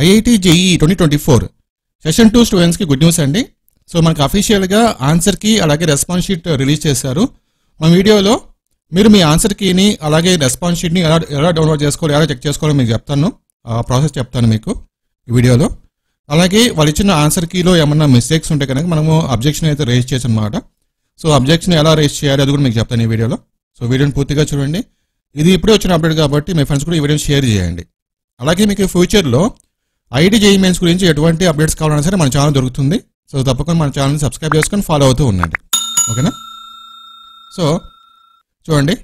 IIT JEE 2024 session 2 స్టూడెంట్స్కి good news అండి. So మనకు అఫీషియల్గా ఆన్సర్కి అలాగే రెస్పాన్స్ షీట్ రిలీజ్ చేశారు. మన వీడియోలో మీరు మీ ఆన్సర్ కీని అలాగే రెస్పాన్స్ షీట్ని ఎలా డౌన్లోడ్ చేసుకోవాలి, ఎలా చెక్ చేసుకోవాలో మీకు చెప్తాను. ప్రాసెస్ చెప్తాను మీకు ఈ వీడియోలో. అలాగే వాళ్ళు ఇచ్చిన ఆన్సర్ కీలో ఏమన్నా మిస్టేక్స్ ఉంటే కనుక మనము అబ్జెక్షన్ అయితే రేజ్ చేసాం అన్నమాట. సో అబ్జెక్షన్ ఎలా రేజ్ చేయాలి అది కూడా మీకు చెప్తాను ఈ వీడియోలో. సో వీడియోని పూర్తిగా చూడండి. ఇది ఇప్పుడే వచ్చిన అప్డేట్ కాబట్టి మీ ఫ్రెండ్స్ కూడా ఈ వీడియోని షేర్ చేయండి. అలాగే మీకు ఫ్యూచర్లో ఐఐటి జేఈ మెయిన్స్ గురించి ఎటువంటి అప్డేట్స్ కావాలన్నా సరే మన ఛానల్ దొరుకుతుంది. సో తప్పకుండా మన ఛానల్ని సబ్స్క్రైబ్ చేసుకొని ఫాలో అవుతూ ఉండండి. ఓకేనా? సో చూడండి,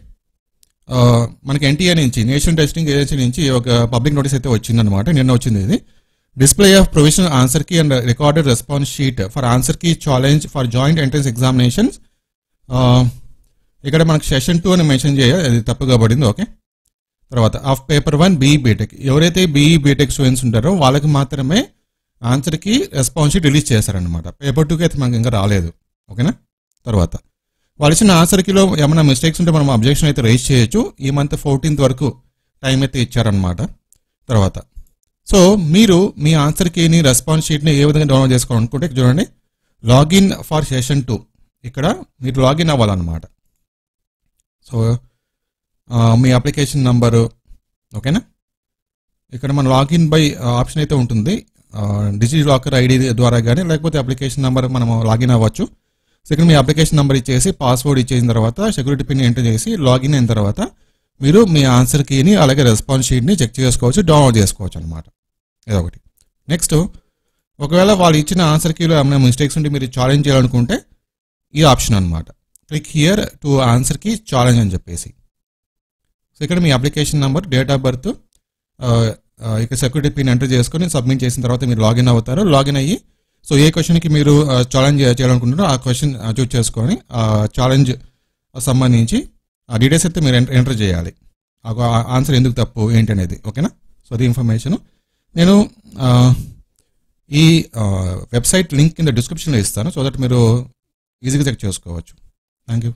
మనకి ఎన్టీఏ నుంచి నేషనల్ టెస్టింగ్ ఏజెన్సీ నుంచి ఒక పబ్లిక్ నోటీస్ అయితే వచ్చిందనమాట. నిన్న వచ్చింది ఇది. Display of provisional answer key and recorded response sheet for answer key challenge for joint entrance examinations. ఇక్కడ మనకు సెషన్ 2 అని మెన్షన్ చేయాలి, అది తప్పుగా పడింది. ఓకే, తర్వాత ఆఫ్ పేపర్ 1 బీఈ బీటెక్, ఎవరైతే బీఈ బీటెక్ స్టూడెంట్స్ ఉంటారో వాళ్ళకి మాత్రమే ఆన్సర్కి రెస్పాన్స్ షీట్ రిలీజ్ చేశారనమాట. పేపర్ 2కి అయితే మనకి ఇంకా రాలేదు. ఓకేనా? తర్వాత వాళ్ళు ఇచ్చిన ఆన్సర్ కీలో ఏమైనా మిస్టేక్స్ ఉంటే మనం అబ్జెక్షన్ అయితే రైజ్ చేయొచ్చు. ఈ మంత్ 14th వరకు టైం అయితే ఇచ్చారనమాట. తర్వాత సో మీరు మీ ఆన్సర్ కీని రెస్పాన్స్ షీట్ని ఏ విధంగా డౌన్లోడ్ చేసుకోవాలనుకుంటే చూడండి, లాగిన్ ఫర్ సెషన్ 2 ఇక్కడ మీరు లాగిన్ అవ్వాలన్నమాట. సో మీ అప్లికేషన్ నంబరు, ఓకేనా, ఇక్కడ మన లాగిన్ బై ఆప్షన్ అయితే ఉంటుంది. డిజి లాకర్ ఐడి ద్వారా కానీ లేకపోతే అప్లికేషన్ నెంబర్ మనం లాగిన్ అవ్వచ్చు. సో ఇక్కడ మీ అప్లికేషన్ నెంబర్ ఇచ్చేసి పాస్వర్డ్ ఇచ్చేసిన తర్వాత సెక్యూరిటీ పిన్ ఎంటర్ చేసి లాగిన్ అయిన తర్వాత మీరు మీ ఆన్సర్ కీని అలాగే రెస్పాన్స్ షీట్ని చెక్ చేసుకోవచ్చు, డౌన్లోడ్ చేసుకోవచ్చు అనమాట. ఇదొకటి. నెక్స్ట్, ఒకవేళ వాళ్ళు ఇచ్చిన ఆన్సర్ కీలో ఏమైనా మిస్టేక్స్ ఉంటే మీరు ఛాలెంజ్ చేయాలనుకుంటే ఈ ఆప్షన్ అనమాట. Click here to answer key challenge అని చెప్పేసి. సో ఇక్కడ మీ application number, date of birth, ఇక సెక్యూరిటీ పిన్ ఎంటర్ చేసుకొని సబ్మిట్ చేసిన తర్వాత మీరు లాగిన్ అవుతారు. లాగిన్ అయ్యి సో ఏ క్వశ్చన్కి మీరు ఛాలెంజ్ చేయాలనుకుంటున్నారో ఆ క్వశ్చన్ చూస్ చేసుకొని ఆ ఛాలెంజ్ సంబంధించి ఆ డీటెయిల్స్ అయితే మీరు ఎంటర్ చేయాలి. ఆన్సర్ ఎందుకు తప్పు ఏంటి అనేది. ఓకేనా? సో అది ఇన్ఫర్మేషన్ నేను ఈ వెబ్సైట్ లింక్ కింద డిస్క్రిప్షన్లో ఇస్తాను, సో దట్ మీరు ఈజీగా చెక్ చేసుకోవచ్చు. Thank you.